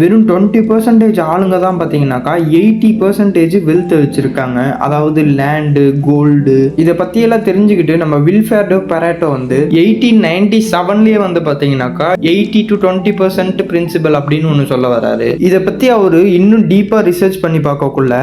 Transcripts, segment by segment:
வெறும் 20% ஆளுங்க தான் பார்த்தீங்கன்னாக்கா 80% வெல்த் வச்சுருக்காங்க. அதாவது லேண்டு, கோல்டு இதை பற்றியெல்லாம் தெரிஞ்சுக்கிட்டு நம்ம வில்ஃபேர்டோ பெரேட்டோ வந்து 1897 வந்து பார்த்தீங்கன்னாக்கா 80 to 20% பிரின்சிபல் அப்படின்னு ஒன்று சொல்ல வராரு. இதை பற்றி அவர் இன்னும் டீப்பாக ரிசர்ச் பண்ணி பார்க்கக்குள்ள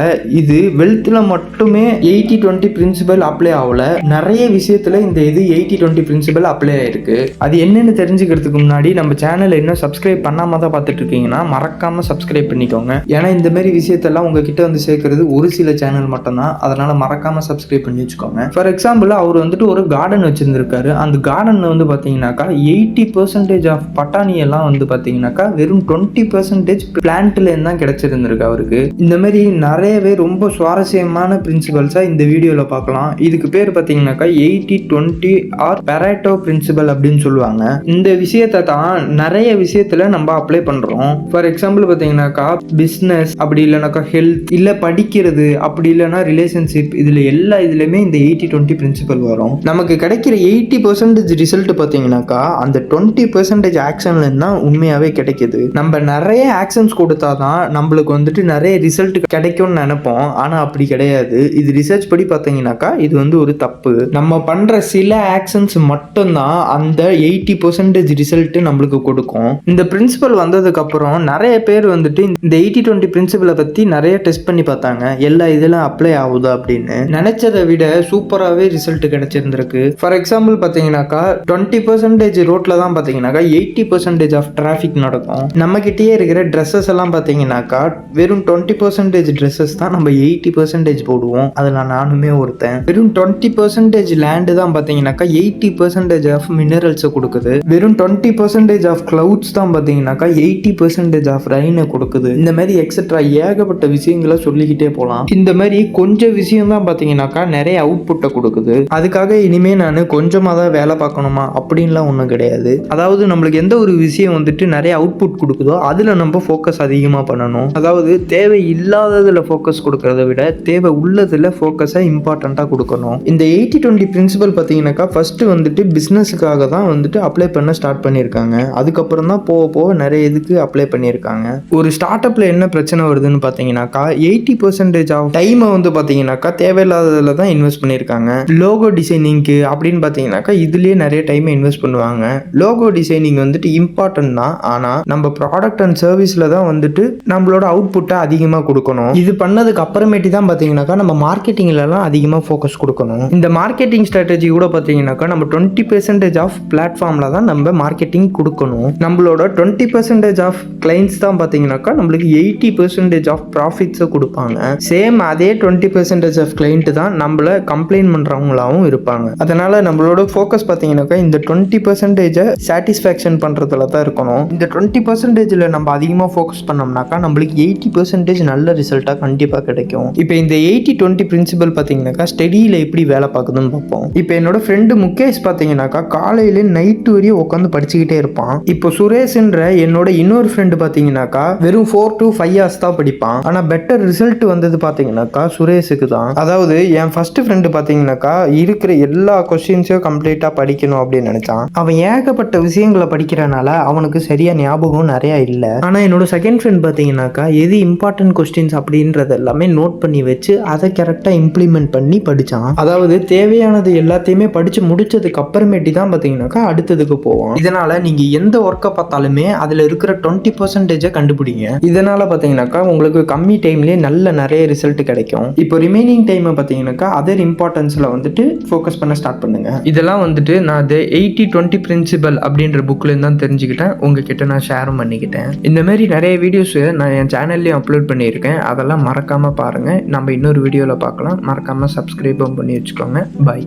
இது வெல்த்தில் மட்டுமே 80-20 பிரின்சிபல் அப்ளை ஆகல, நிறைய விஷயத்தில் இந்த இது 80-20 பிரின்சிபல் அப்ளை ஆயிருக்கு. அது என்னன்னு தெரிஞ்சுக்கிறதுக்கு முன்னாடி நம்ம சேனலை இன்னும் சப்ஸ்கிரைப் பண்ணாம தான் பார்த்துட்டு இருக்கீங்கன்னா மறக்காம சப்ஸ்கிரைப் பண்ணிக்கோங்க. ஏன்னா இந்த மாதிரி விஷயத்தெல்லாம் உங்ககிட்ட வந்து சேர்க்கறது ஒரு சில சேனல் மட்டும்தான், அதனால மறக்காம சப்ஸ்கிரைப் பண்ணி வச்சுக்கோங்க. ஃபார் எக்ஸாம்பிள் அவர் வந்துட்டு ஒரு கார்டன் வச்சிருந்திருக்காரு. அந்த கார்டன்ல வந்து பாத்தீங்கன்னாக்கா 80% ஆஃப் பட்டாணி எல்லாம் வந்து பாத்தீங்கன்னாக்கா வெறும் 20% பிளான்ட்ல தான் கிடைச்சிருந்திருக்கு அவருக்கு. இந்த மாதிரி நிறையவே ரொம்ப சுவாரஸ்யமான பிரின்சிபல்ஸா இந்த வீடியோல பார்க்கலாம். இதுக்கு பேர் பாத்தீங்கன்னாக்கா 80-20 ஆர் பெரேட்டோ பிரின்சிபல் அப்படின்னு சொல்லுவாங்க. இந்த விஷயத்தை தான் நிறைய விஷயத்துல நம்ம அப்ளை பண்றோம். ஃபார் எக்ஸாம்பிள் பார்த்தீங்கன்னாக்கா பிஸ்னஸ், அப்படி இல்லைனாக்கா ஹெல்த், இல்லை படிக்கிறது, அப்படி இல்லைனா ரிலேஷன்ஷிப், இதில் எல்லா இதுலையுமே இந்த 80-20 பிரின்சிபல் வரும். நமக்கு கிடைக்கிற 80% ரிசல்ட் பார்த்தீங்கன்னாக்கா அந்த 20% ஆக்ஷன்லேருந்து தான் உண்மையாகவே கிடைக்கிது. நம்ம நிறைய ஆக்ஷன்ஸ் கொடுத்தா தான் நம்மளுக்கு வந்துட்டு நிறைய ரிசல்ட் கிடைக்கும்னு நினைப்போம், ஆனால் அப்படி கிடையாது. இது ரிசர்ச் படி பார்த்தீங்கன்னாக்கா இது வந்து ஒரு தப்பு. நம்ம பண்ணுற சில ஆக்ஷன்ஸ் மட்டும்தான் அந்த 80% ரிசல்ட் நம்மளுக்கு கொடுக்கும். இந்த பிரின்சிபல் வந்ததுக்கு அப்புறம் நிறைய பேர் வந்துட்டு இந்த 80-20 பிரின்சிபலை பத்தி நிறைய டெஸ்ட் பண்ணி பார்த்தாங்க, எல்லா இதெல்லாம் அப்ளை ஆகுதா அப்படின்னு. நினைச்சதை விட சூப்பராகவே ரிசல்ட் கிடைச்சிருந்திருக்கு. ஃபார் எக்ஸாம்பிள் பார்த்தீங்கன்னாக்கா 20% ரோட்ல தான் பார்த்தீங்கன்னாக்கா 80% ஆஃப் டிராஃபிக் நடக்கும். நம்ம கிட்டேயே இருக்கிற ட்ரெஸ்ஸஸ் எல்லாம் பார்த்தீங்கன்னாக்கா வெறும் 20% ட்ரெஸ்ஸஸ் தான் நம்ம 80% போடுவோம். அதில் நானுமே ஒருத்தன். வெறும் 20% லேண்டு தான் பார்த்தீங்கன்னாக்கா 80% ஆஃப் மினரல்ஸை கொடுக்குது. வெறும் 20% ஆஃப் கிளவுட்ஸ் தான் பார்த்தீங்கன்னாக்கா 80% ஆஃப் ரெயினை கொடுக்குது. இந்த மாதிரி எக்ஸெட்ரா ஏகப்பட்ட விஷயங்களை சொல்லிக்கிட்டே போகலாம். இந்த மாதிரி கொஞ்சம் விஷயம் தான் பார்த்தீங்கன்னாக்கா நிறைய அவுட்புட்டை கொடுக்குது. அதுக்காக இனிமே நான் கொஞ்சமாக தான் வேலை பார்க்கணுமா அப்படின்லாம் ஒன்றும் கிடையாது. அதாவது நம்மளுக்கு எந்த ஒரு விஷயம் வந்துட்டு நிறைய அவுட்புட் கொடுக்குதோ அதில் நம்ம ஃபோக்கஸ் அதிகமாக பண்ணணும். அதாவது தேவை இல்லாததில் ஃபோக்கஸ் கொடுக்கறத விட தேவை உள்ளதில் ஃபோக்கஸை இம்பார்ட்டண்ட்டாக கொடுக்கணும். இந்த 80-20 பிரின்சிபல் பார்த்தீங்கன்னாக்கா ஃபர்ஸ்ட் வந்துட்டு பிஸ்னஸுக்காக தான் வந்துட்டு அப்ளை பண்ண ஸ்டார்ட் பண்ணியிருக்காங்க. அதுக்கப்புறம் தான் போக போக நிறைய இதுக்கு அப்ளை பண்ணியிருக்காங்க. ஒரு ஸ்டார்ட் அப்ல என்ன பிரச்சனை வருதுன்னு பார்த்தீங்கன்னாக்கா 80% ஆஃப் டைமை வந்து பார்த்தீங்கன்னாக்கா தேவையில்லாததில் தான் இன்வெஸ்ட் பண்ணியிருக்காங்க. லோகோ டிசைனிங்க்கு அப்படின்னு பார்த்தீங்கன்னாக்கா இதுலேயே நிறைய டைமை இன்வெஸ்ட் பண்ணுவாங்க. லோகோ டிசைனிங் வந்துட்டு இம்பார்ட்டன்ட் தான், ஆனால் நம்ம ப்ராடக்ட் அண்ட் சர்வீஸில் தான் வந்துட்டு நம்மளோட அவுட்புட்டை அதிகமாக கொடுக்கணும். இது பண்ணதுக்கு அப்புறமேட்டி தான் பார்த்தீங்கன்னாக்கா நம்ம மார்க்கெட்டிங்லலாம் அதிகமாக ஃபோக்கஸ் கொடுக்கணும். இந்த மார்க்கெட்டிங் ஸ்ட்ராட்டஜி கூட பார்த்தீங்கன்னாக்கா நம்ம 20% ஆஃப் பிளாட்ஃபார்மில் தான் நம்ம மார்க்கெட்டிங் கொடுக்கணும். நம்மளோட 20% ஆஃப் கிளைண்ட்ஸ் தான் பார்த்தீங்கன்னாக்கா நம்மளுக்கு 80% ஆஃப் ப்ராஃபிட்ஸை கொடுப்பாங்க. சேம் அதே 20% ஆஃப் கிளைண்ட் தான் நம்மள கம்ப்ளைண்ட் பண்ணுறவங்களாகவும் இருப்பாங்க. அதனால நம்மளோட ஃபோக்கஸ் பார்த்தீங்கன்னாக்கா இந்த 20% சாட்டிஸ்ஃபேக்ஷன் பண்ணுறதுல தான் இருக்கணும். இந்த 20%ல் நம்ம அதிகமாக ஃபோக்கஸ் பண்ணோம்னாக்கா நம்மளுக்கு 80% நல்ல ரிசல்ட்டாக கண்டிப்பாக கிடைக்கும். இப்போ இந்த 80-20 பிரின்சிபல் பார்த்தீங்கன்னாக்கா ஸ்டடியில் எப்படி வேலை பார்க்குதுன்னு பார்ப்போம். இப்போ என்னோட ஃப்ரெண்டு முகேஷ் பார்த்தீங்கன்னாக்கா காலையில நைட்டு வரையும் உட்காந்து படிச்சுக்கிட்டே இருப்பான். இப்போ சுரேஷ்ன்ற என்னோட இன்னொரு ஃப்ரெண்டு பார்த்தீங்கன்னாக்கா வெறும் 4 to 5 hours தான் படிப்பான். ஆனால் பெட்டர் ரிசல்ட் வந்தது பார்த்தீங்கன்னாக்கா சுரேஷுக்கு தான். அதாவது என் ஃபர்ஸ்ட் ஃப்ரெண்டு பார்த்தீங்கன்னாக்கா இருக்கிற எல்லா கொஸ்டின்ஸையும் கம்ப்ளீட்டாக படிக்கணும் அப்படின்னு நினைச்சான். அவன் ஏகப்பட்ட விஷயங்களை படிக்கிறனால அவனுக்கு சரியா ஞாபகம் நிறைய இல்லை. ஆனால் என்னோட செகண்ட் ஃப்ரெண்ட் பார்த்தீங்கன்னாக்கா எது இம்பார்ட்டன்ட் கொஸ்டின்ஸ் அப்படின்றது எல்லாமே நோட் பண்ணி வச்சு அதை கரெக்டாக இம்ப்ளிமெண்ட் பண்ணி படித்தான். அதாவது தேவையானது எல்லாத்தையுமே படித்து முடிச்சதுக்கு அப்புறமேட்டி தான் பார்த்தீங்கன்னாக்கா அடுத்ததுக்கு போவோம். இதனால நீங்கள் எந்த ஒர்க்கை பார்த்தாலுமே அதில் இருக்கிற 20% கண்டுபிடிங்க. இதனால பார்த்தீங்கன்னாக்கா உங்களுக்கு கம்மி டைம்லேயே நிறைய ரிசல்ட் கிடைக்கும். இப்போ ரிமைனிங் டைமை பார்த்தீங்கன்னாக்கா அதர் இம்பார்ட்டன்ஸில் வந்துட்டு ஃபோக்கஸ் பண்ண ஸ்டார்ட் பண்ணுங்க. இதெல்லாம் வந்துட்டு நான் அது 80-20 பிரின்சிபல் அப்படின்ற புக்லேருந்து தான் தெரிஞ்சுக்கிட்டேன், உங்ககிட்ட நான் ஷேரும் பண்ணிக்கிட்டேன். இந்த மாதிரி நிறைய வீடியோஸ் நான் என் சேனல்லையும் அப்லோட் பண்ணியிருக்கேன், அதெல்லாம் மறக்காமல் பாருங்கள். நம்ம இன்னொரு வீடியோவில் பார்க்கலாம். மறக்காமல் சப்ஸ்கிரைபும் பண்ணி வச்சுக்கோங்க. பாய்.